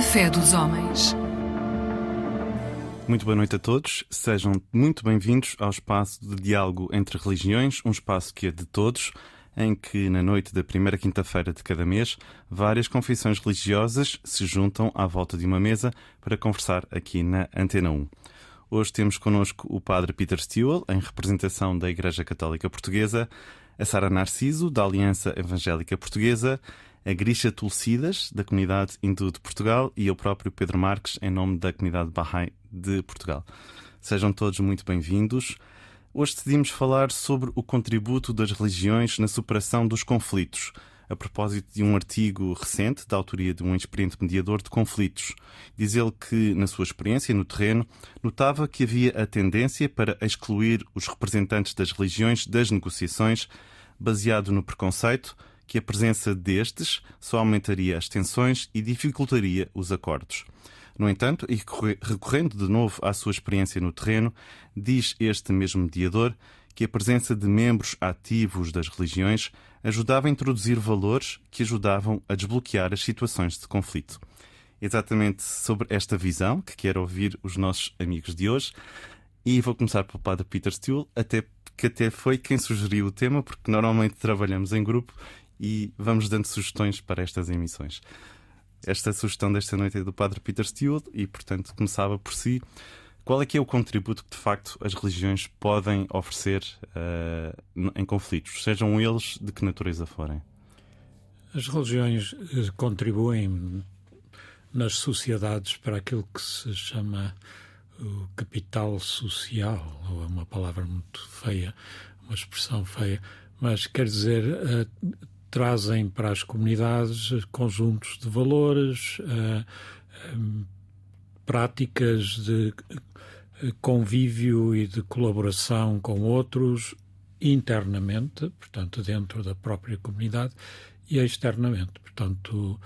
A fé dos homens. Muito boa noite a todos, sejam muito bem-vindos ao espaço de diálogo entre religiões, um espaço que é de todos, em que na noite da primeira quinta-feira de cada mês, várias confissões religiosas se juntam à volta de uma mesa para conversar aqui na Antena 1. Hoje temos connosco o Padre Peter Stewell, em representação da Igreja Católica Portuguesa, a Sara Narciso, da Aliança Evangélica Portuguesa, a Grisha Tulsidas, da Comunidade Hindu de Portugal, e eu próprio, Pedro Marques, em nome da Comunidade Bahá'í de Portugal. Sejam todos muito bem-vindos. Hoje decidimos falar sobre o contributo das religiões na superação dos conflitos, a propósito de um artigo recente, da autoria de um experiente mediador de conflitos. Diz ele que, na sua experiência no terreno, notava que havia a tendência para excluir os representantes das religiões das negociações, baseado no preconceito que a presença destes só aumentaria as tensões e dificultaria os acordos. No entanto, e recorrendo de novo à sua experiência no terreno, diz este mesmo mediador que a presença de membros ativos das religiões ajudava a introduzir valores que ajudavam a desbloquear as situações de conflito. Exatamente sobre esta visão que quero ouvir os nossos amigos de hoje, e vou começar pelo Padre Peter Stewell, que até foi quem sugeriu o tema, porque normalmente trabalhamos em grupo e vamos dando sugestões para estas emissões. Esta sugestão desta noite é do Padre Peter Stewell e, portanto, começava por si. Qual é que é o contributo que, de facto, as religiões podem oferecer em conflitos, sejam eles de que natureza forem? As religiões contribuem nas sociedades para aquilo que se chama o capital social, ou é uma palavra muito feia, uma expressão feia, mas quer dizer, trazem para as comunidades conjuntos de valores, práticas de convívio e de colaboração com outros internamente, portanto, dentro da própria comunidade, e externamente. Portanto,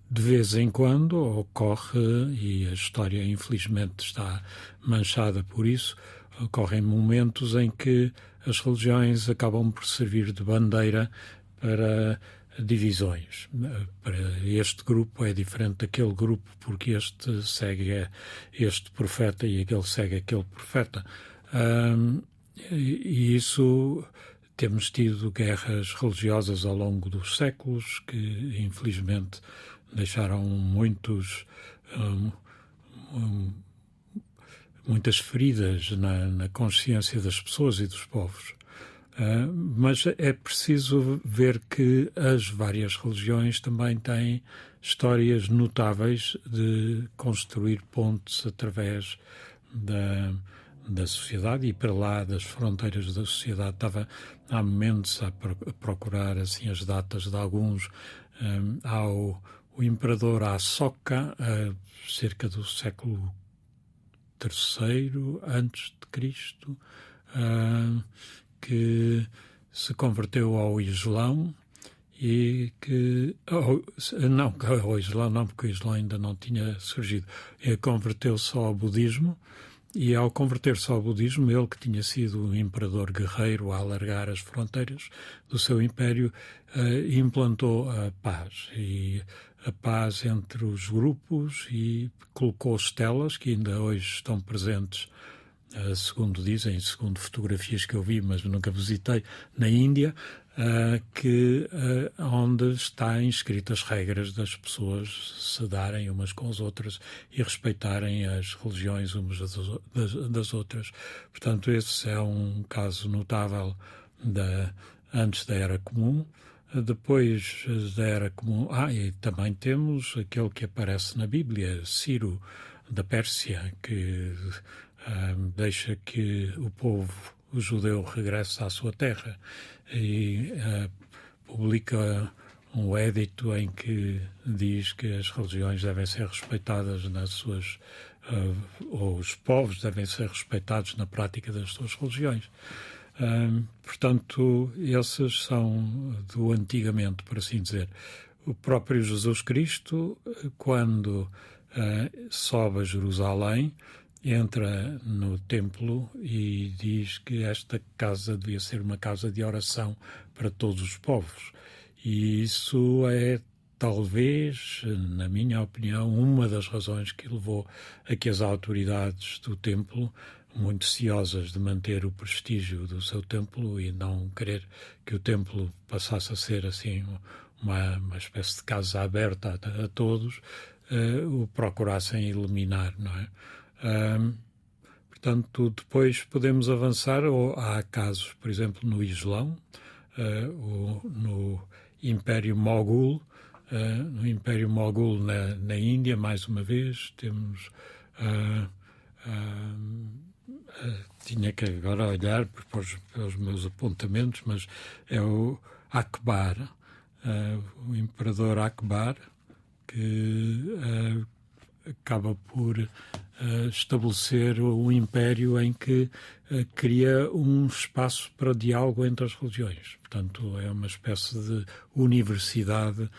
de vez em quando ocorre, e a história infelizmente está manchada por isso, ocorrem momentos em que as religiões acabam por servir de bandeira para divisões. Para este grupo é diferente daquele grupo porque este segue este profeta e aquele segue aquele profeta. E isso, temos tido guerras religiosas ao longo dos séculos que infelizmente deixaram muitas feridas na consciência das pessoas e dos povos. Mas é preciso ver que as várias religiões também têm histórias notáveis de construir pontes através da sociedade e para lá das fronteiras da sociedade. Estava há momentos a procurar assim, as datas de alguns. O imperador Asoka, cerca do século III antes de Cristo, que se converteu ao Islão e que... não, ao Islão não, porque o Islão ainda não tinha surgido. Ele converteu-se ao budismo e, ao converter-se ao budismo, ele que tinha sido um imperador guerreiro a alargar as fronteiras do seu império, implantou a paz. E a paz entre os grupos e colocou estelas que ainda hoje estão presentes, segundo dizem, segundo fotografias que eu vi, mas nunca visitei, na Índia, onde está inscritas regras das pessoas se darem umas com as outras e respeitarem as religiões umas das outras. Portanto, esse é um caso notável antes da Era Comum. Depois da Era Comum, e também temos aquele que aparece na Bíblia, Ciro da Pérsia, que deixa que o povo judeu regresse à sua terra e publica um édito em que diz que as religiões devem ser respeitadas nas suas... ou os povos devem ser respeitados na prática das suas religiões. Portanto, esses são do antigamente, por assim dizer. O próprio Jesus Cristo, quando sobe a Jerusalém, entra no templo e diz que esta casa devia ser uma casa de oração para todos os povos. E isso é talvez, na minha opinião, uma das razões que levou a que as autoridades do templo, muito ciosas de manter o prestígio do seu templo e não querer que o templo passasse a ser assim uma espécie de casa aberta a todos, o procurassem eliminar, não é? Portanto, depois podemos avançar, ou há casos, por exemplo, no Islão, no Império Mogul. No Império Mogul na Índia, mais uma vez, temos... tinha que agora olhar pelos meus apontamentos, mas é o Akbar, o Imperador Akbar, que acaba por estabelecer um império em que cria um espaço para diálogo entre as religiões. Portanto, é uma espécie de universidade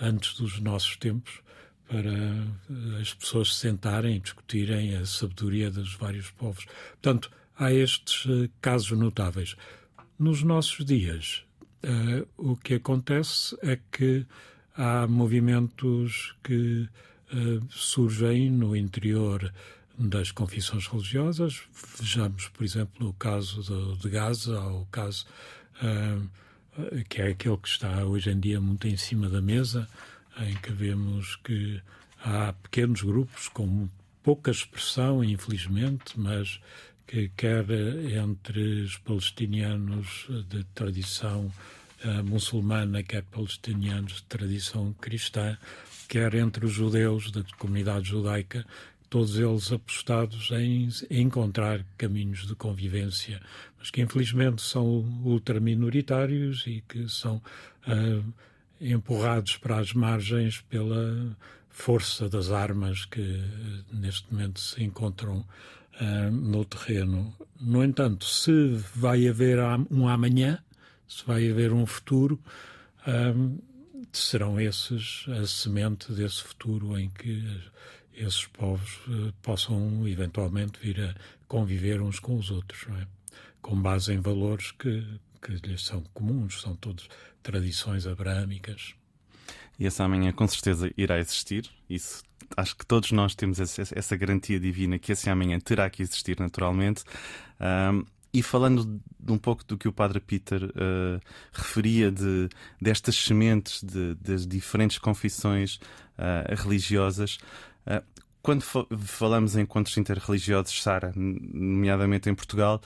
antes dos nossos tempos, para as pessoas se sentarem e discutirem a sabedoria dos vários povos. Portanto, há estes casos notáveis. Nos nossos dias, o que acontece é que há movimentos que surgem no interior das confissões religiosas. Vejamos, por exemplo, o caso de Gaza, ou o caso que é aquele que está hoje em dia muito em cima da mesa, em que vemos que há pequenos grupos com pouca expressão, infelizmente, mas que quer entre os palestinianos de tradição muçulmana, quer palestinianos de tradição cristã, quer entre os judeus da comunidade judaica, todos eles apostados em encontrar caminhos de convivência, mas que infelizmente são ultraminoritários e que são empurrados para as margens pela força das armas que neste momento se encontram no terreno. No entanto, se vai haver um amanhã, se vai haver um futuro, serão esses a semente desse futuro em que esses povos possam eventualmente vir a conviver uns com os outros, não é? Com base em valores que lhes são comuns, são todos tradições abraâmicas. E essa amanhã com certeza irá existir. Isso, acho que todos nós temos essa garantia divina que esse amanhã terá que existir naturalmente. E falando de um pouco do que o Padre Peter referia destas sementes das diferentes confissões religiosas, quando falamos em encontros interreligiosos, Sara, nomeadamente em Portugal,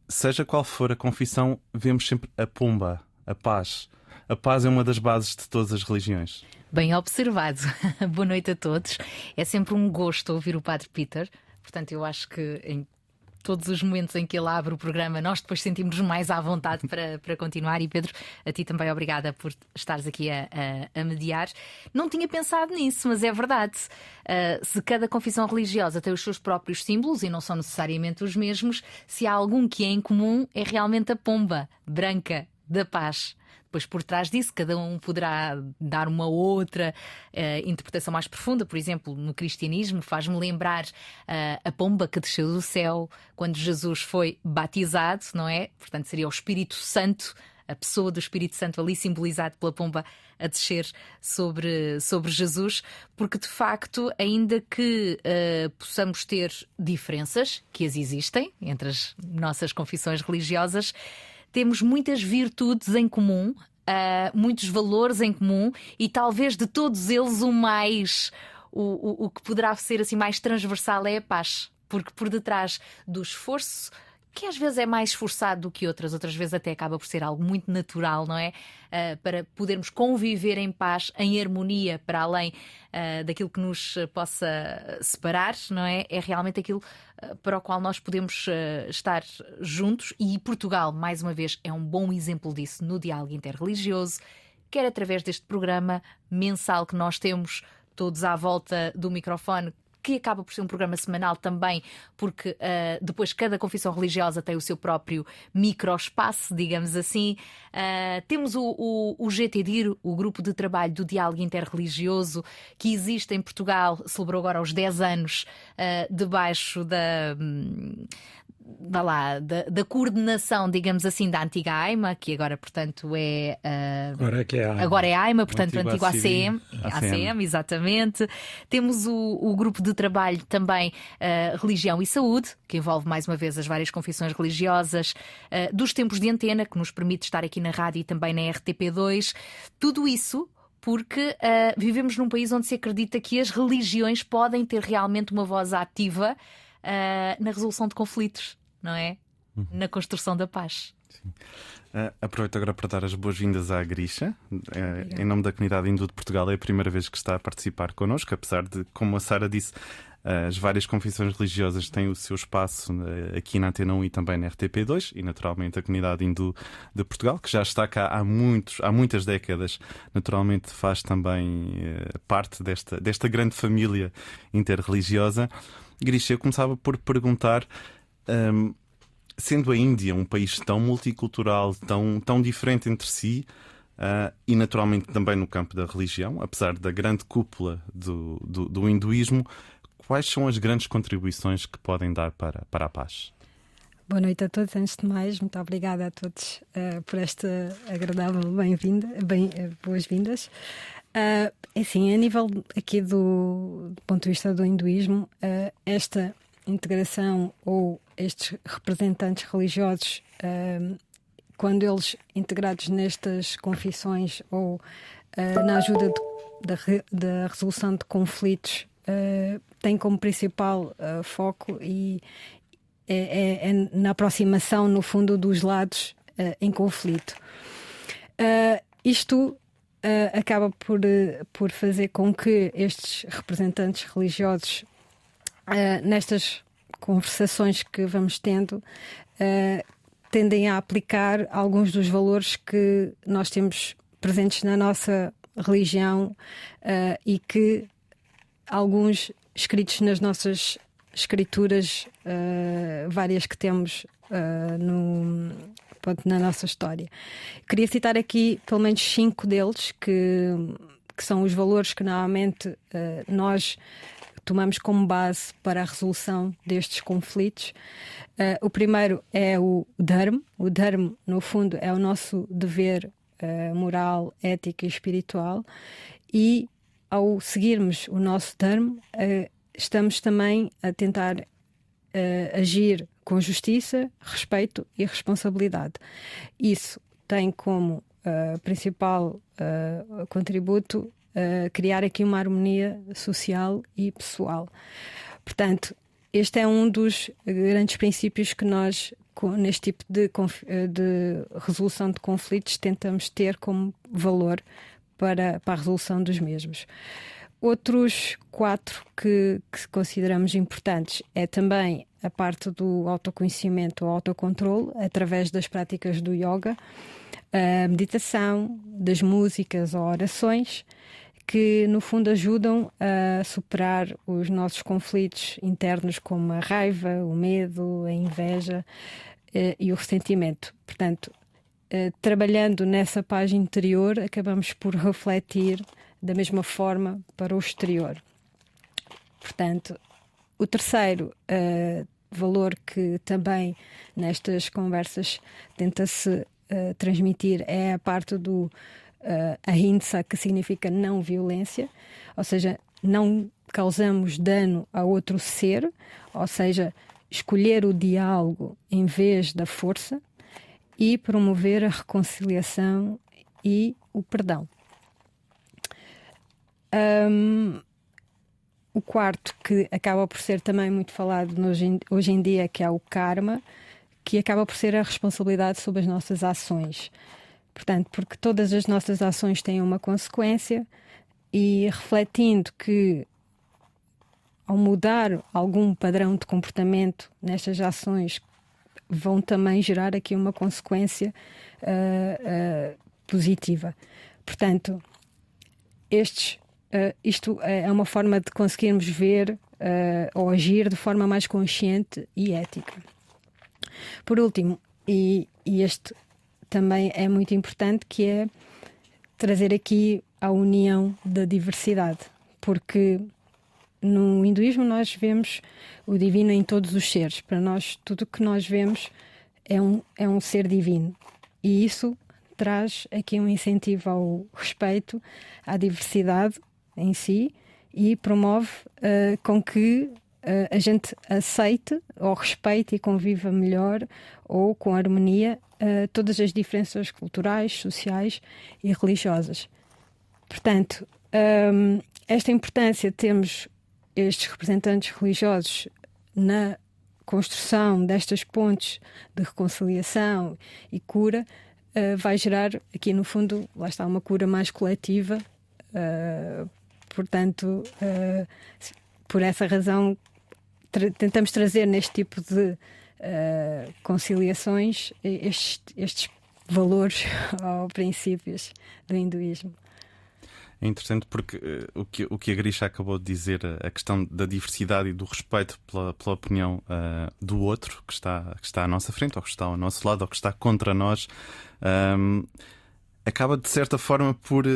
seja qual for a confissão, vemos sempre a pomba, a paz. A paz é uma das bases de todas as religiões. Bem observado. Boa noite a todos. É sempre um gosto ouvir o Padre Peter. Portanto, eu acho que em todos os momentos em que ele abre o programa, nós depois sentimos-nos mais à vontade para continuar. E Pedro, a ti também obrigada por estares aqui a mediar. Não tinha pensado nisso, mas é verdade. Se cada confissão religiosa tem os seus próprios símbolos e não são necessariamente os mesmos, se há algum que é em comum, é realmente a pomba branca da paz. Depois, por trás disso, cada um poderá dar uma outra interpretação mais profunda. Por exemplo, no cristianismo, faz-me lembrar a pomba que desceu do céu quando Jesus foi batizado, não é? Portanto, seria o Espírito Santo, a pessoa do Espírito Santo ali simbolizado pela pomba a descer sobre Jesus, porque de facto, ainda que possamos ter diferenças, que as existem entre as nossas confissões religiosas, temos muitas virtudes em comum, muitos valores em comum, e talvez de todos eles o que poderá ser assim mais transversal é a paz, porque por detrás do esforço, que às vezes é mais esforçado do que outras vezes até acaba por ser algo muito natural, não é? Para podermos conviver em paz, em harmonia, para além daquilo que nos possa separar, não é? É realmente aquilo para o qual nós podemos estar juntos, e Portugal, mais uma vez, é um bom exemplo disso no diálogo interreligioso, quer através deste programa mensal que nós temos todos à volta do microfone, que acaba por ser um programa semanal também, porque depois cada confissão religiosa tem o seu próprio microespaço, digamos assim. Temos o GTDIR, o Grupo de Trabalho do Diálogo Interreligioso, que existe em Portugal, celebrou agora os 10 anos, debaixo vá lá, da coordenação, digamos assim, da antiga AIMA, que agora, portanto, é. Agora é a AIMA, portanto, antigo ACM. ACM, exatamente. Temos o grupo de trabalho também Religião e Saúde, que envolve mais uma vez as várias confissões religiosas, dos tempos de antena, que nos permite estar aqui na rádio e também na RTP2. Tudo isso porque vivemos num país onde se acredita que as religiões podem ter realmente uma voz ativa na resolução de conflitos, não é? Na construção da paz. Sim. Aproveito agora para dar as boas-vindas à Grisha. Em nome da comunidade hindu de Portugal, é a primeira vez que está a participar connosco, apesar de, como a Sara disse, as várias confissões religiosas têm o seu espaço aqui na Antena 1 e também na RTP2, e naturalmente a comunidade hindu de Portugal, que já está cá há muitas décadas, naturalmente faz também parte desta grande família interreligiosa. Grisha, eu começava por perguntar, sendo a Índia um país tão multicultural, tão diferente entre si, e naturalmente também no campo da religião, apesar da grande cúpula do hinduísmo, quais são as grandes contribuições que podem dar para a paz? Boa noite a todos. Antes de mais, muito obrigada a todos por esta agradável boas-vindas. Assim, a nível aqui do ponto de vista do hinduísmo, esta integração ou estes representantes religiosos, quando eles integrados nestas confissões ou na ajuda da resolução de conflitos, tem como principal foco e é na aproximação, no fundo, dos lados em conflito. Isto acaba por fazer com que estes representantes religiosos, nestas conversações que vamos tendo, tendem a aplicar alguns dos valores que nós temos presentes na nossa religião e que alguns escritos nas nossas escrituras várias que temos na nossa história. Queria citar aqui pelo menos 5 deles que são os valores que normalmente nós tomamos como base para a resolução destes conflitos. O primeiro é o Dharma. O Dharma, no fundo, é o nosso dever moral, ético e espiritual, e ao seguirmos o nosso Dharma, estamos também a tentar agir com justiça, respeito e responsabilidade. Isso tem como principal contributo criar aqui uma harmonia social e pessoal. Portanto, este é um dos grandes princípios que nós, neste tipo de resolução de conflitos, tentamos ter como valor para a resolução dos mesmos. Outros 4 que consideramos importantes é também a parte do autoconhecimento ou autocontrole, através das práticas do yoga, a meditação, das músicas ou orações, que no fundo ajudam a superar os nossos conflitos internos, como a raiva, o medo, a inveja e o ressentimento. Portanto, trabalhando nessa paz interior, acabamos por refletir da mesma forma para o exterior. Portanto, o terceiro valor que também nestas conversas tenta-se transmitir é a parte do ahimsa, que significa não violência, ou seja, não causamos dano a outro ser, ou seja, escolher o diálogo em vez da força e promover a reconciliação e o perdão. O quarto, que acaba por ser também muito falado hoje em dia, que é o karma, que acaba por ser a responsabilidade sobre as nossas ações. Portanto, porque todas as nossas ações têm uma consequência, e refletindo que ao mudar algum padrão de comportamento nestas ações, vão também gerar aqui uma consequência positiva. Portanto, isto é uma forma de conseguirmos ver ou agir de forma mais consciente e ética. Por último, e este também é muito importante, que é trazer aqui a união da diversidade, porque no hinduísmo nós vemos o divino em todos os seres. Para nós, tudo o que nós vemos é um ser divino. E isso traz aqui um incentivo ao respeito, à diversidade em si, e promove com que a gente aceite ou respeite e conviva melhor ou com harmonia todas as diferenças culturais, sociais e religiosas. Portanto, esta importância de termos estes representantes religiosos na construção destas pontes de reconciliação e cura vai gerar aqui no fundo, lá está, uma cura mais coletiva. Portanto, por essa razão tentamos trazer neste tipo de conciliações estes valores ou princípios do hinduísmo. É interessante porque o que a Grisha acabou de dizer, a questão da diversidade e do respeito pela opinião do outro que está à nossa frente, ou que está ao nosso lado, ou que está contra nós, acaba de certa forma por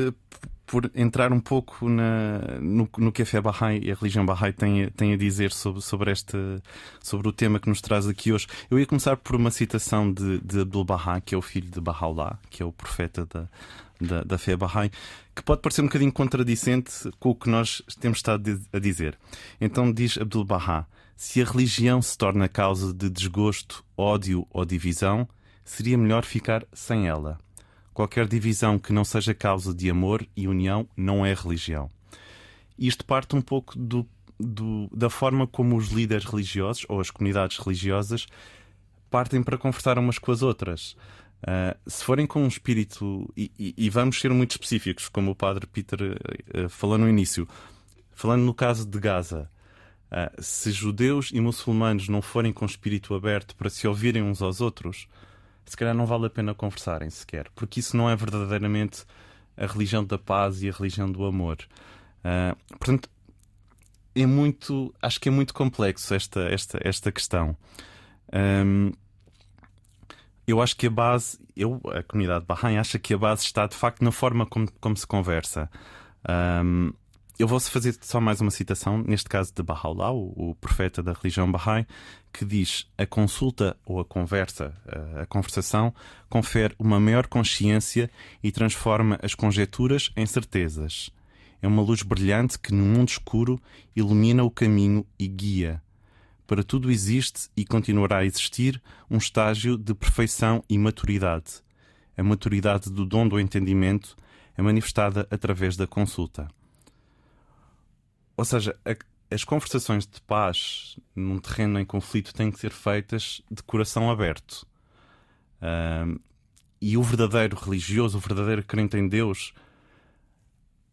entrar um pouco no que a fé Bahá'í e a religião Bahá'í tem a dizer sobre o tema que nos traz aqui hoje. Eu ia começar por uma citação de Abdu'l-Bahá, que é o filho de Baha'u'lláh, que é o profeta da fé Bahá'í, que pode parecer um bocadinho contradicente com o que nós temos estado a dizer. Então diz Abdu'l-Bahá: se a religião se torna causa de desgosto, ódio ou divisão, seria melhor ficar sem ela. Qualquer divisão que não seja causa de amor e união não é religião. Isto parte um pouco da forma como os líderes religiosos ou as comunidades religiosas partem para conversar umas com as outras. Se forem com um espírito, e vamos ser muito específicos, como o Padre Peter falou no início, falando no caso de Gaza, se judeus e muçulmanos não forem com espírito aberto para se ouvirem uns aos outros, se calhar não vale a pena conversarem sequer, porque isso não é verdadeiramente a religião da paz e a religião do amor. Portanto, acho que é muito complexo esta questão. Eu acho que a comunidade Bahá'í acha que a base está de facto na forma como se conversa. Eu vou fazer só mais uma citação, neste caso de Baha'u'lláh, o profeta da religião Bahá'í, que diz: a consulta ou a conversação confere uma maior consciência e transforma as conjecturas em certezas. É uma luz brilhante que no mundo escuro ilumina o caminho e guia. Para tudo existe e continuará a existir um estágio de perfeição e maturidade. A maturidade do dom do entendimento é manifestada através da consulta. Ou seja, as conversações de paz num terreno em conflito têm que ser feitas de coração aberto. E o verdadeiro religioso, o verdadeiro crente em Deus,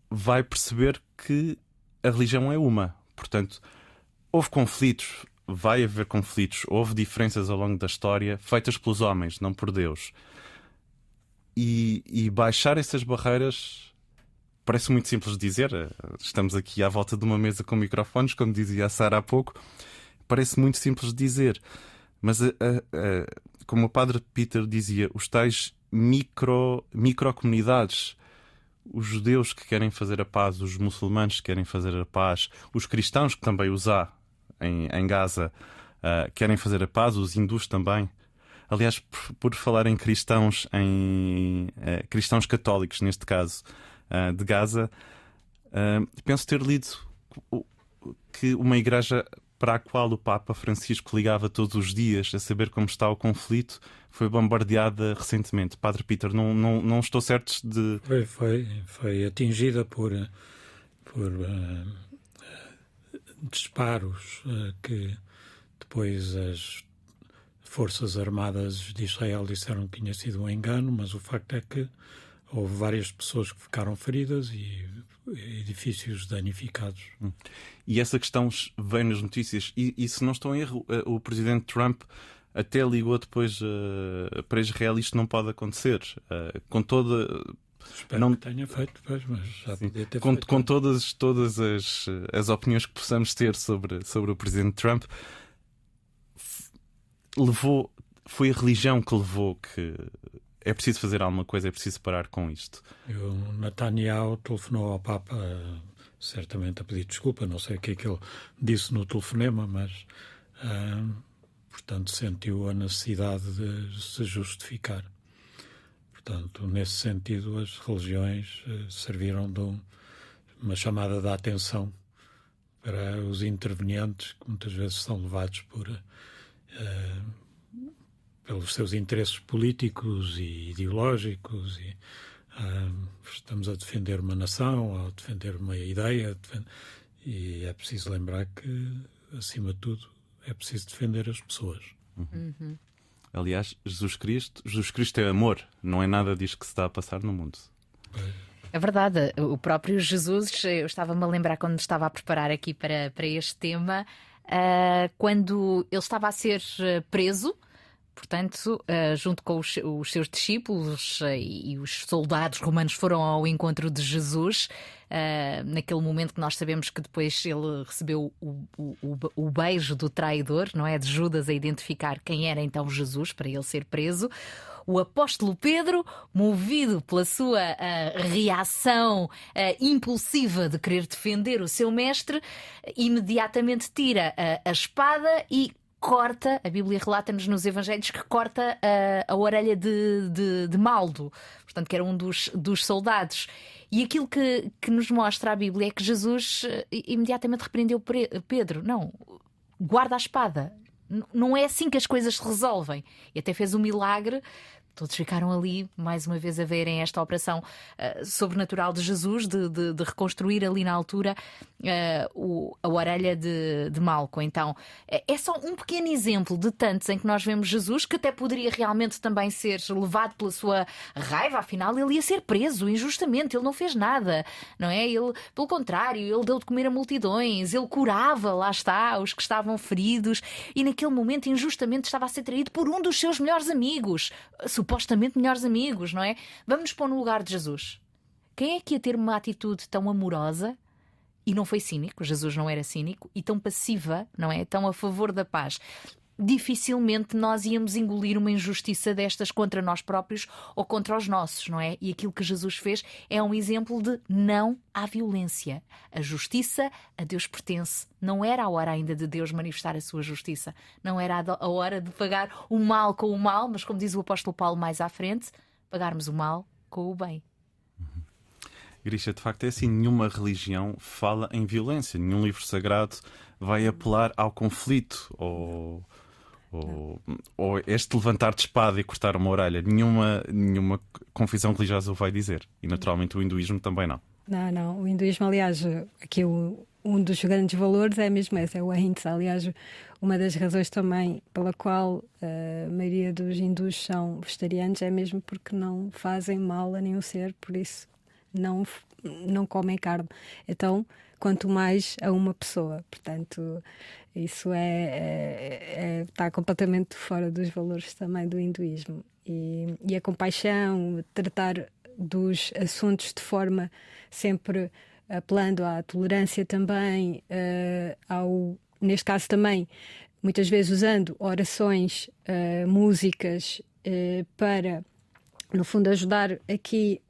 vai perceber que a religião é uma. Portanto, houve conflitos, vai haver conflitos, houve diferenças ao longo da história feitas pelos homens, não por Deus. E baixar essas barreiras parece muito simples de dizer. Estamos aqui à volta de uma mesa com microfones, como dizia a Sara há pouco. Parece muito simples de dizer. Mas, como o Padre Peter dizia, os tais microcomunidades, os judeus que querem fazer a paz, os muçulmanos que querem fazer a paz, os cristãos que também os há em Gaza, querem fazer a paz, os hindus também. Aliás, por falar em cristãos, cristãos católicos, neste caso, de Gaza, penso ter lido que uma igreja para a qual o Papa Francisco ligava todos os dias a saber como está o conflito foi bombardeada recentemente. Padre Peter, não estou certo de... Foi atingida por disparos que depois as Forças Armadas de Israel disseram que tinha sido um engano, mas o facto é que houve várias pessoas que ficaram feridas e edifícios danificados. E essa questão veio nas notícias. E se não estou em erro, o presidente Trump até ligou depois para Israel. Isto não pode acontecer. Com toda... Espero que tenha feito, mas já podia ter feito. Com todas as opiniões que possamos ter sobre o presidente Trump, foi a religião que levou que é preciso fazer alguma coisa, é preciso parar com isto. O Netanyahu telefonou ao Papa certamente a pedir desculpa. Não sei o que é que ele disse no telefonema, mas, portanto, sentiu a necessidade de se justificar. Portanto, nesse sentido, as religiões serviram de uma chamada de atenção para os intervenientes, que muitas vezes são levados pelos seus interesses políticos e ideológicos. E, estamos a defender uma nação, a defender uma ideia, e é preciso lembrar que, acima de tudo, é preciso defender as pessoas. Uhum. Aliás, Jesus Cristo é amor, não é nada disto que se está a passar no mundo. É verdade, o próprio Jesus, eu estava-me a lembrar quando me estava a preparar aqui para este tema, quando ele estava a ser preso. Portanto, junto com os seus discípulos e os soldados romanos foram ao encontro de Jesus, naquele momento que nós sabemos que depois ele recebeu o beijo do traidor, não é? De Judas a identificar quem era então Jesus para ele ser preso. O apóstolo Pedro, movido pela sua reação impulsiva de querer defender o seu mestre, imediatamente tira a espada e corta, a Bíblia relata-nos nos Evangelhos que corta a orelha de Maldo, portanto, que era um dos soldados. E aquilo que nos mostra a Bíblia é que Jesus imediatamente repreendeu Pedro. Não, guarda a espada. Não é assim que as coisas se resolvem. E até fez um milagre. Todos ficaram ali, mais uma vez, a verem esta operação sobrenatural de Jesus, de reconstruir ali na altura a orelha de Malco. Então, é só um pequeno exemplo de tantos em que nós vemos Jesus, que até poderia realmente também ser levado pela sua raiva, afinal, ele ia ser preso injustamente, ele não fez nada, não é? Ele, pelo contrário, ele deu de comer a multidões, ele curava, lá está, os que estavam feridos, e naquele momento, injustamente, estava a ser traído por um dos seus melhores amigos, supostamente melhores amigos, não é? Vamos nos pôr no lugar de Jesus. Quem é que ia ter uma atitude tão amorosa e não foi cínico? Jesus não era cínico, e tão passiva, não é? Tão a favor da paz. Dificilmente nós íamos engolir uma injustiça destas contra nós próprios ou contra os nossos, não é? E aquilo que Jesus fez é um exemplo de não à violência. A justiça a Deus pertence. Não era a hora ainda de Deus manifestar a sua justiça. Não era a hora de pagar o mal com o mal, mas como diz o apóstolo Paulo mais à frente, pagarmos o mal com o bem. Grisha, de facto é assim, nenhuma religião fala em violência, nenhum livro sagrado vai apelar ao conflito ou este levantar de espada e cortar uma orelha. Nenhuma confissão religiosa o vai dizer. E naturalmente o hinduísmo também não. Não. O hinduísmo, aliás, aqui um dos grandes valores é mesmo esse, é o ahimsa. Aliás, uma das razões também pela qual a maioria dos hindus são vegetarianos é mesmo porque não fazem mal a nenhum ser, por isso não comem carne. Então, quanto mais a uma pessoa. Portanto, isso está completamente fora dos valores também do hinduísmo. E a compaixão, tratar dos assuntos de forma sempre apelando à tolerância também, neste caso também, muitas vezes usando orações, músicas, para, no fundo, ajudar aqui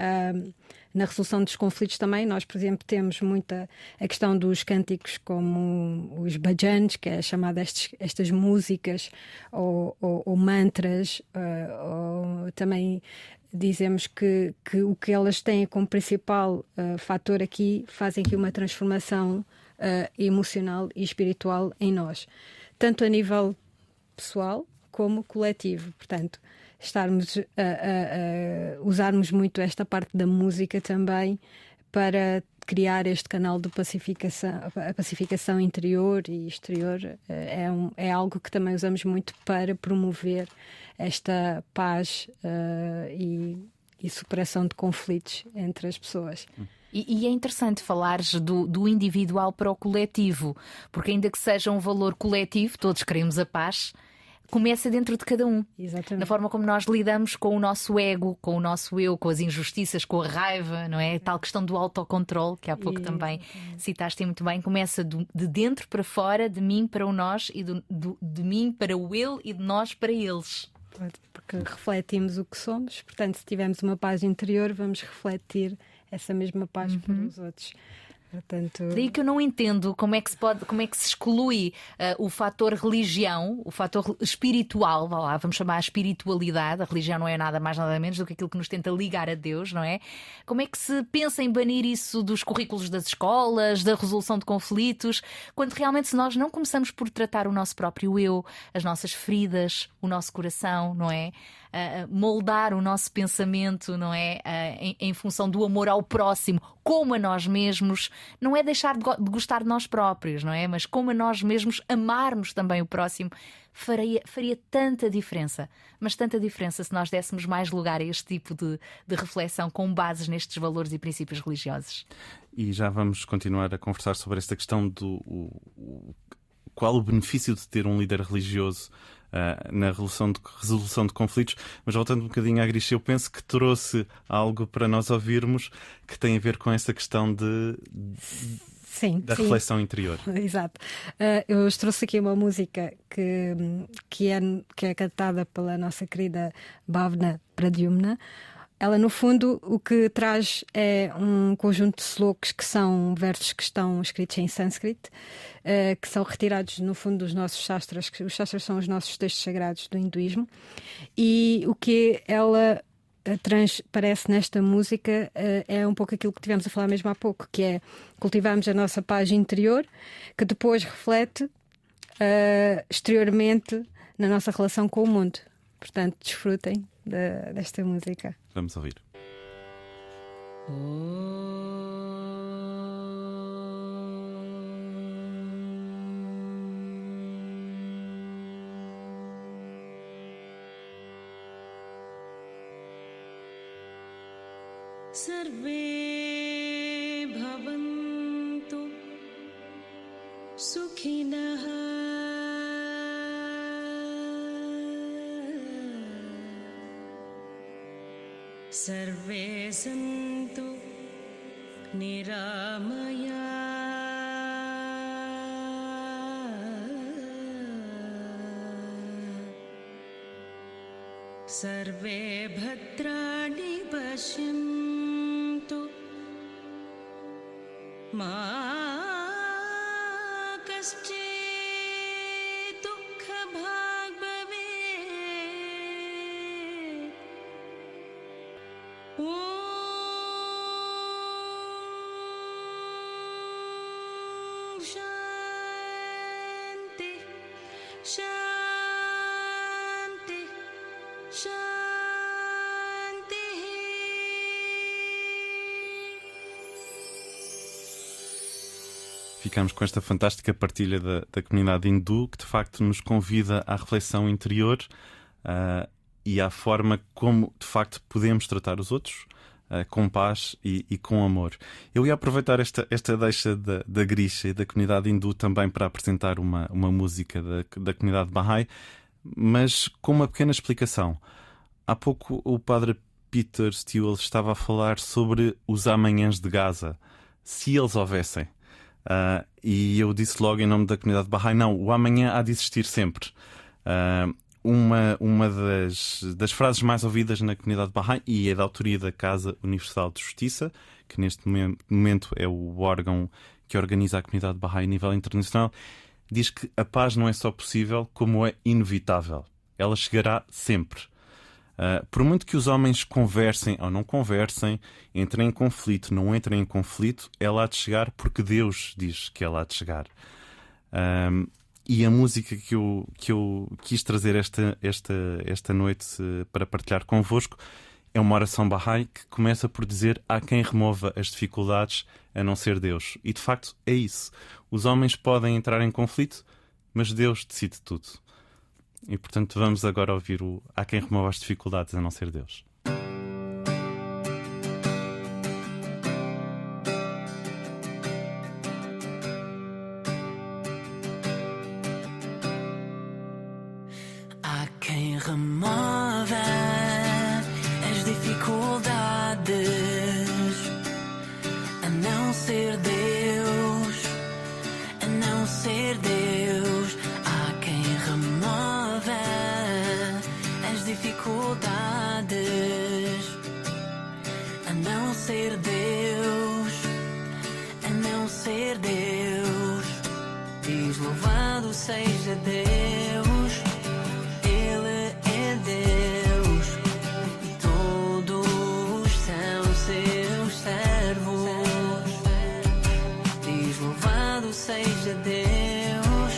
na resolução dos conflitos também. Nós, por exemplo, temos muita a questão dos cânticos como os bhajans, que é chamada estas músicas, ou mantras, ou também dizemos que o que elas têm como principal fator aqui, fazem aqui uma transformação emocional e espiritual em nós, tanto a nível pessoal como coletivo. Portanto, usarmos muito esta parte da música também para criar este canal de pacificação interior e exterior. É algo que também usamos muito para promover esta paz e superação de conflitos entre as pessoas. E é interessante falares do individual para o coletivo, porque ainda que seja um valor coletivo, todos queremos a paz, começa dentro de cada um. Exatamente. Na forma como nós lidamos com o nosso ego, com o nosso eu, com as injustiças, com a raiva, não é? Tal questão do autocontrole, que há pouco também citaste muito bem, começa de dentro para fora, de mim para o nós, e de mim para o ele e de nós para eles. Porque refletimos o que somos, portanto, se tivermos uma paz interior, vamos refletir essa mesma paz para os outros. Portanto... Daí que eu não entendo como é que se exclui o fator religião, o fator espiritual, vá lá, vamos chamar a espiritualidade. A religião não é nada mais nada menos do que aquilo que nos tenta ligar a Deus, não é? Como é que se pensa em banir isso dos currículos das escolas, da resolução de conflitos, quando realmente se nós não começamos por tratar o nosso próprio eu, as nossas feridas, o nosso coração, não é? Moldar o nosso pensamento, não é? Em função do amor ao próximo, como a nós mesmos, não é deixar de gostar de nós próprios, não é? Mas como a nós mesmos, amarmos também o próximo, faria tanta diferença. Mas tanta diferença se nós dessemos mais lugar a este tipo de reflexão com bases nestes valores e princípios religiosos. E já vamos continuar a conversar sobre esta questão qual o benefício de ter um líder religioso na resolução de conflitos. Mas voltando um bocadinho à Grisha, eu penso que trouxe algo para nós ouvirmos que tem a ver com essa questão da reflexão interior. Exato. Eu trouxe aqui uma música que é cantada pela nossa querida Bhavna Pradyumna. Ela, no fundo, o que traz é um conjunto de slokas, que são versos que estão escritos em sânscrito, que são retirados, no fundo, dos nossos shastras. Os shastras são os nossos textos sagrados do hinduísmo. E o que ela transparece nesta música é um pouco aquilo que tivemos a falar mesmo há pouco, que é cultivarmos a nossa paz interior, que depois reflete exteriormente na nossa relação com o mundo. Portanto, desfrutem desta música. Vamos ouvir. Sarve bhavantu sukhinah Sarve santu niramaya Sarve bhadrani pashyantu ma kaschit dukha bhag bhavet Shanti, Shanti, Shanti. Ficamos com esta fantástica partilha da comunidade hindu, que de facto nos convida à reflexão interior e à forma como de facto podemos tratar os outros com paz e com amor. Eu ia aproveitar esta deixa da Grisha e da comunidade hindu também para apresentar uma música da comunidade Bahá'í, mas com uma pequena explicação. Há pouco o padre Peter Stewell estava a falar sobre os amanhãs de Gaza, se eles houvessem. E eu disse logo em nome da comunidade Bahá'í, não, o amanhã há de existir sempre. Uma das frases mais ouvidas na comunidade Bahá'í, e é da autoria da Casa Universal de Justiça, que neste momento é o órgão que organiza a comunidade Bahá'í a nível internacional, diz que a paz não é só possível, como é inevitável. Ela chegará sempre. Por muito que os homens conversem ou não conversem, entrem em conflito, não entrem em conflito, ela há de chegar porque Deus diz que ela há de chegar. E a música que eu quis trazer esta noite para partilhar convosco é uma oração Bahá'í que começa por dizer: há quem remova as dificuldades a não ser Deus. E de facto é isso. Os homens podem entrar em conflito, mas Deus decide tudo. E portanto vamos agora ouvir o Há quem remova as dificuldades a não ser Deus. Há quem remova as dificuldades a não ser Deus, a não ser Deus. Há quem remova as dificuldades a não ser Deus, a não ser Deus. Diz louvado seja Deus, Ele é Deus e todos são seus servos. Diz louvado seja Deus,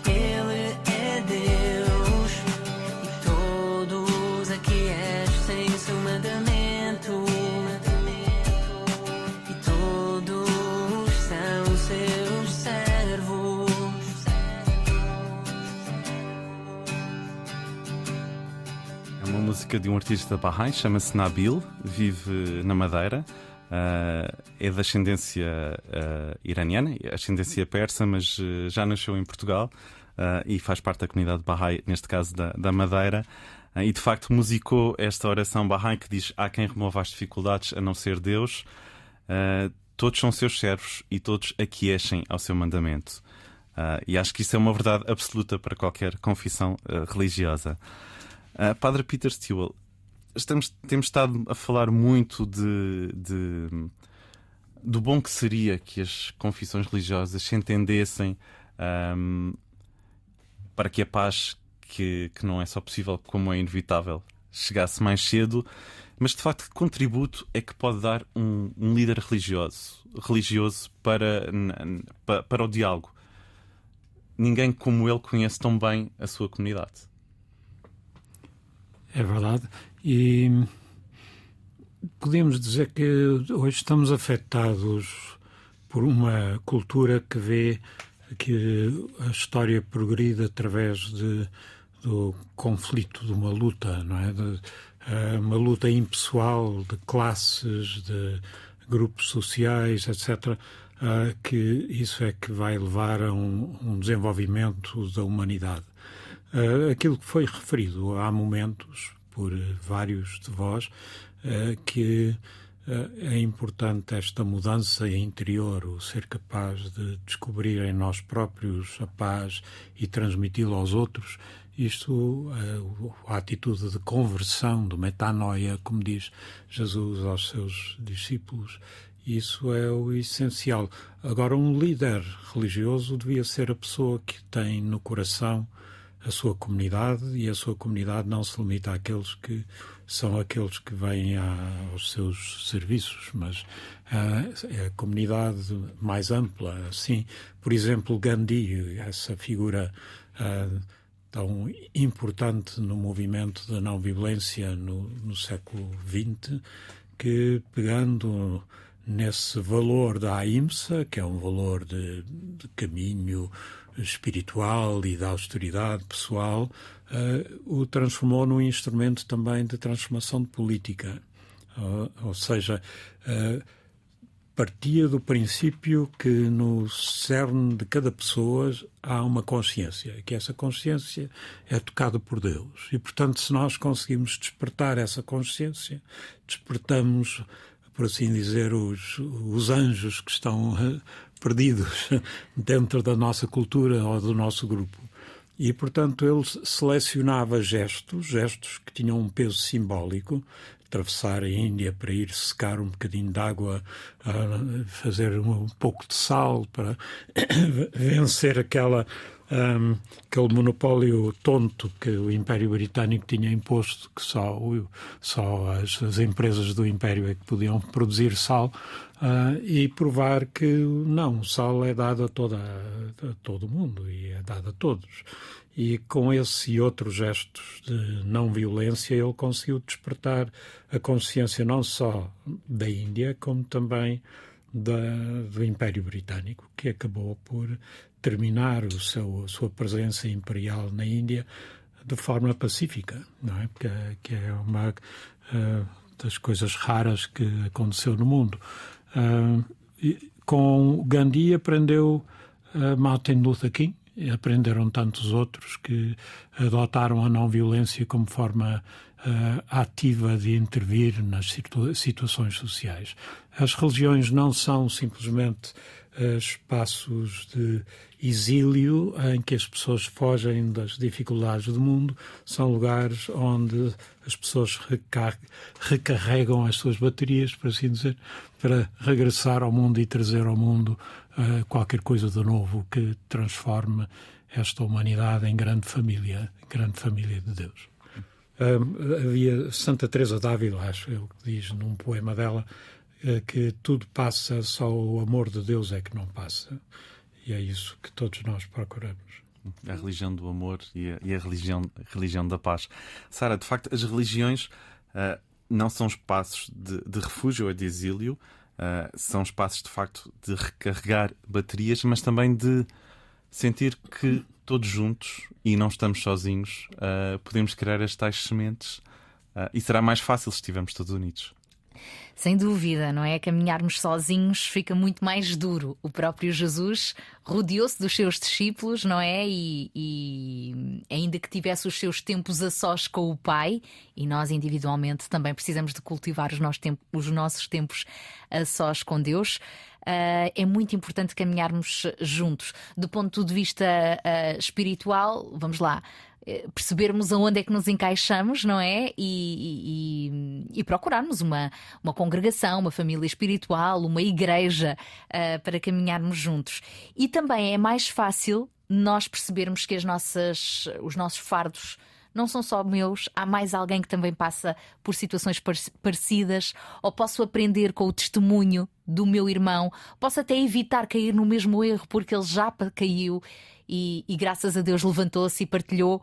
Ele é Deus e todos aquecem seu mandamento. E todos são seus servos. É uma música de um artista Bahá'í, chama-se Nabil, vive na Madeira. É de ascendência iraniana, ascendência persa, mas já nasceu em Portugal e faz parte da comunidade Bahá'í, neste caso da Madeira. E de facto musicou esta oração Bahá'í que diz: há quem remova as dificuldades a não ser Deus, todos são seus servos e todos aquiescem ao seu mandamento. E acho que isso é uma verdade absoluta para qualquer confissão religiosa. Padre Peter Stewell, temos estado a falar muito do bom que seria que as confissões religiosas se entendessem para que a paz, que não é só possível como é inevitável, chegasse mais cedo. Mas de facto, que contributo é que pode dar um líder religioso para o diálogo? Ninguém como ele conhece tão bem a sua comunidade. É verdade. E podemos dizer que hoje estamos afetados por uma cultura que vê que a história progride através do conflito, de uma luta, não é? Uma luta impessoal de classes, de grupos sociais, etc., que isso é que vai levar a um desenvolvimento da humanidade. Aquilo que foi referido há momentos por vários de vós, que é importante esta mudança interior, o ser capaz de descobrir em nós próprios a paz e transmiti-la aos outros. Isto, a atitude de conversão, de metanoia, como diz Jesus aos seus discípulos, isso é o essencial. Agora, um líder religioso devia ser a pessoa que tem no coração a sua comunidade, e a sua comunidade não se limita àqueles que são aqueles que vêm aos seus serviços, mas é a comunidade mais ampla. Assim, por exemplo, Gandhi, essa figura tão importante no movimento da não-violência no século XX, que, pegando nesse valor da ahimsa, que é um valor de caminho espiritual e da austeridade pessoal, o transformou num instrumento também de transformação de política. Ou seja, partia do princípio que no cerne de cada pessoa há uma consciência, que essa consciência é tocada por Deus. E, portanto, se nós conseguimos despertar essa consciência, despertamos, por assim dizer, os anjos que estão perdidos dentro da nossa cultura ou do nosso grupo. E, portanto, ele selecionava gestos que tinham um peso simbólico. Atravessar a Índia para ir secar um bocadinho de água, fazer um pouco de sal para vencer aquele monopólio tonto que o Império Britânico tinha imposto, que só as empresas do Império é que podiam produzir sal, e provar que não, o sal é dado a todo o mundo e é dado a todos. E com esse e outros gestos de não-violência ele conseguiu despertar a consciência não só da Índia, como também do Império Britânico, que acabou por terminar a sua presença imperial na Índia de forma pacífica, não é? Que é uma das coisas raras que aconteceu no mundo. Com Gandhi aprendeu Martin Luther King, e aprenderam tantos outros que adotaram a não-violência como forma ativa de intervir nas situações sociais. As religiões não são simplesmente espaços de exílio em que as pessoas fogem das dificuldades do mundo, são lugares onde as pessoas recarregam as suas baterias, por assim dizer, para regressar ao mundo e trazer ao mundo qualquer coisa de novo que transforme esta humanidade em grande família de Deus. Havia Santa Teresa d'Ávila, acho eu, que diz num poema dela que tudo passa, só o amor de Deus é que não passa. E é isso que todos nós procuramos. A religião do amor e a religião da paz. Sara, de facto, as religiões não são espaços de refúgio ou de exílio, são espaços, de facto, de recarregar baterias, mas também de sentir que todos juntos, e não estamos sozinhos, podemos criar as tais sementes, e será mais fácil se estivermos todos unidos. Sem dúvida, não é? Caminharmos sozinhos fica muito mais duro. O próprio Jesus rodeou-se dos seus discípulos, não é? E ainda que tivesse os seus tempos a sós com o Pai, e nós individualmente também precisamos de cultivar os nossos tempos a sós com Deus, é muito importante caminharmos juntos. Do ponto de vista espiritual, vamos lá, percebermos aonde é que nos encaixamos, não é? E procurarmos uma congregação, uma família espiritual, uma igreja para caminharmos juntos. E também é mais fácil nós percebermos que os nossos fardos não são só meus, há mais alguém que também passa por situações parecidas, ou posso aprender com o testemunho do meu irmão, posso até evitar cair no mesmo erro porque ele já caiu e graças a Deus levantou-se e partilhou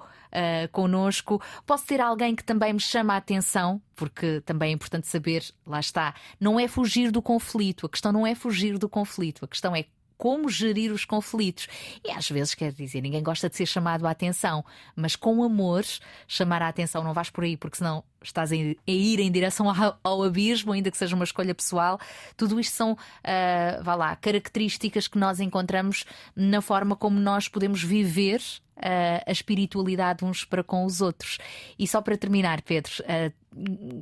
connosco. Posso ter alguém que também me chama a atenção, porque também é importante saber, lá está, não é fugir do conflito, a questão não é fugir do conflito, a questão é como gerir os conflitos. E às vezes, quer dizer, ninguém gosta de ser chamado a atenção, mas com amor, chamar a atenção, não vais por aí, porque senão estás a ir em direção ao abismo, ainda que seja uma escolha pessoal. Tudo isto são, características que nós encontramos na forma como nós podemos viver a espiritualidade uns para com os outros. E só para terminar, Pedro,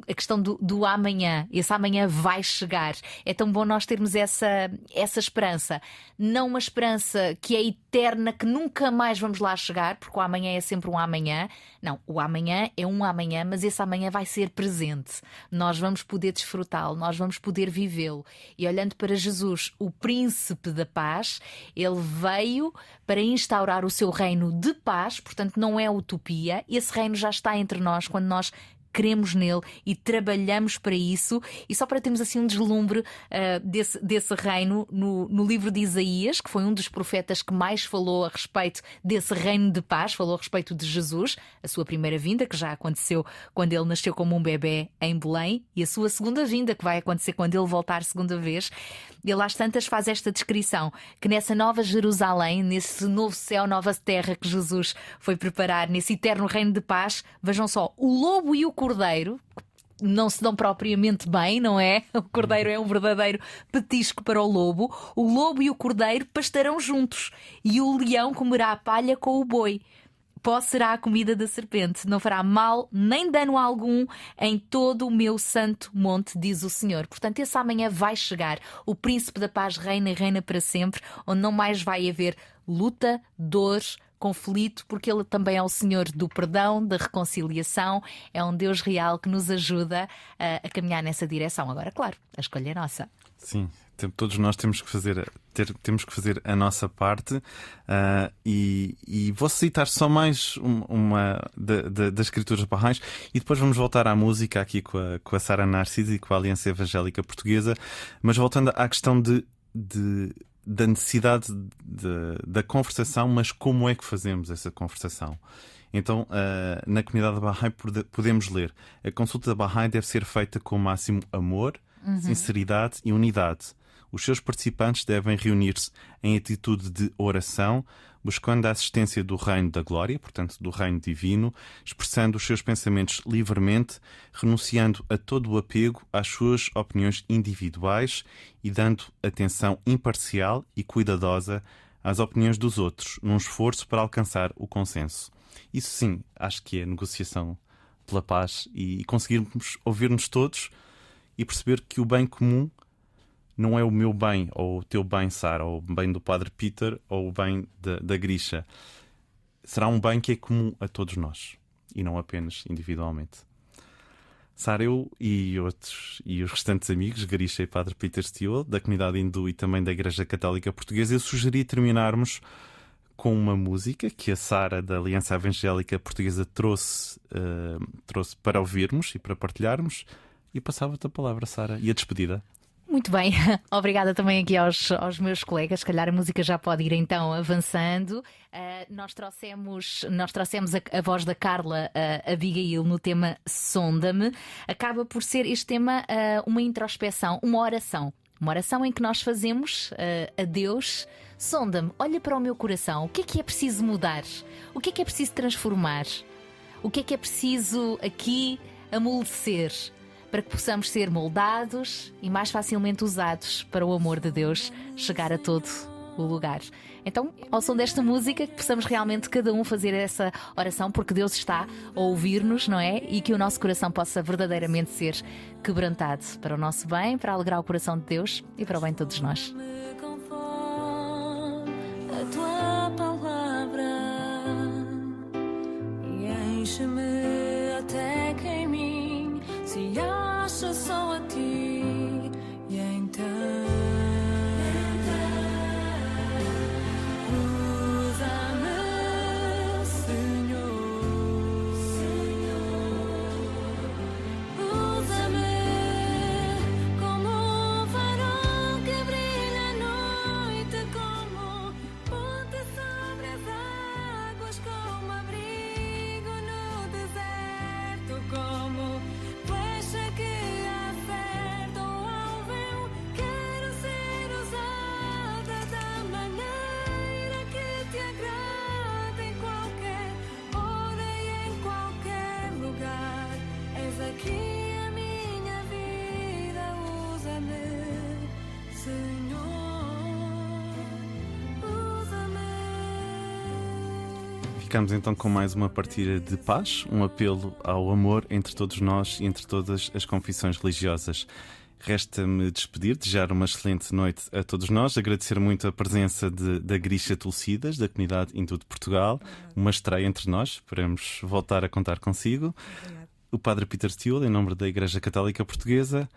a questão do amanhã, esse amanhã vai chegar. É tão bom nós termos essa esperança, não uma esperança que é eterna, que nunca mais vamos lá chegar, porque o amanhã é sempre um amanhã. Não, o amanhã é um amanhã, mas esse amanhã vai ser presente. Nós vamos poder desfrutá-lo, nós vamos poder vivê-lo. E olhando para Jesus, o príncipe da paz, ele veio para instaurar o seu reino de paz, portanto não é utopia. Esse reino já está entre nós quando nós cremos nele e trabalhamos para isso. E só para termos assim um deslumbre desse reino, no livro de Isaías, que foi um dos profetas que mais falou a respeito desse reino de paz, falou a respeito de Jesus, a sua primeira vinda, que já aconteceu quando ele nasceu como um bebé em Belém, e a sua segunda vinda, que vai acontecer quando ele voltar segunda vez. Ele às tantas faz esta descrição, que nessa nova Jerusalém, nesse novo céu, nova terra que Jesus foi preparar, nesse eterno reino de paz, vejam só, o lobo e o cordeiro não se dão propriamente bem, não é? O cordeiro é um verdadeiro petisco para o lobo e o cordeiro pastarão juntos, e o leão comerá a palha com o boi. Pó será a comida da serpente, não fará mal nem dano algum em todo o meu santo monte, diz o Senhor. Portanto, esse amanhã vai chegar. O príncipe da paz reina e reina para sempre, onde não mais vai haver luta, dor, conflito, porque ele também é o Senhor do perdão, da reconciliação, é um Deus real que nos ajuda a caminhar nessa direção. Agora, claro, a escolha é nossa. Sim, todos nós temos que fazer a nossa parte, e vou citar só mais uma das escrituras barrais e depois vamos voltar à música aqui com a Sara Narciso e com a Aliança Evangélica Portuguesa, mas voltando à questão da necessidade da conversação, mas como é que fazemos essa conversação? Então, na comunidade Bahá'í podemos ler: a consulta Bahá'í deve ser feita com o máximo amor, sinceridade e unidade. Os seus participantes devem reunir-se em atitude de oração, buscando a assistência do reino da glória, portanto do reino divino, expressando os seus pensamentos livremente, renunciando a todo o apego às suas opiniões individuais e dando atenção imparcial e cuidadosa às opiniões dos outros, num esforço para alcançar o consenso. Isso sim, acho que é negociação pela paz e conseguirmos ouvir-nos todos e perceber que o bem comum não é o meu bem, ou o teu bem, Sara, ou o bem do Padre Peter, ou o bem da Grisha. Será um bem que é comum a todos nós e não apenas individualmente. Sara, eu e os restantes amigos, Grisha e Padre Peter Steele, da comunidade hindu e também da Igreja Católica Portuguesa, eu sugeri terminarmos com uma música que a Sara, da Aliança Evangélica Portuguesa, trouxe para ouvirmos e para partilharmos. E passava-te a palavra, Sara, e a despedida. Muito bem, obrigada também aqui aos meus colegas. Se calhar a música já pode ir então avançando. Nós trouxemos a voz da Carla Abigail no tema Sonda-me. Acaba por ser este tema uma introspeção, uma oração. Uma oração em que nós fazemos a Deus: sonda-me, olha para o meu coração. O que é preciso mudar? O que é preciso transformar? O que é preciso aqui amolecer? Para que possamos ser moldados e mais facilmente usados para o amor de Deus chegar a todo o lugar. Então, ao som desta música, que possamos realmente cada um fazer essa oração, porque Deus está a ouvir-nos, não é? E que o nosso coração possa verdadeiramente ser quebrantado para o nosso bem, para alegrar o coração de Deus e para o bem de todos nós. A tua palavra e enche-me até que em mim se acha só a ti. E então usa-me, Senhor, usa-me como um farol que brilha à noite, como ponte sobre as águas, como abrigo no deserto, como flecha que acerta o alvo. Eu quero ser usada da maneira que te agrada, em qualquer hora e em qualquer lugar. És aqui a minha vida, usa-me, Senhor, usa-me. Ficamos então com mais uma partilha de paz, um apelo ao amor entre todos nós e entre todas as confissões religiosas. Resta-me despedir, desejar uma excelente noite a todos nós, agradecer muito a presença da Grisha Tulsidas, da comunidade hindu de Portugal, uma estreia entre nós, esperamos voltar a contar consigo. O Padre Peter Steele, em nome da Igreja Católica Portuguesa,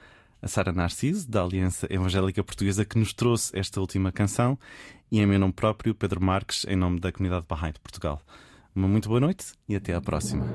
a Sara Narciso, da Aliança Evangélica Portuguesa, que nos trouxe esta última canção, e em meu nome próprio, Pedro Marques, em nome da comunidade Bahá'í de Portugal. Uma muito boa noite e até à próxima.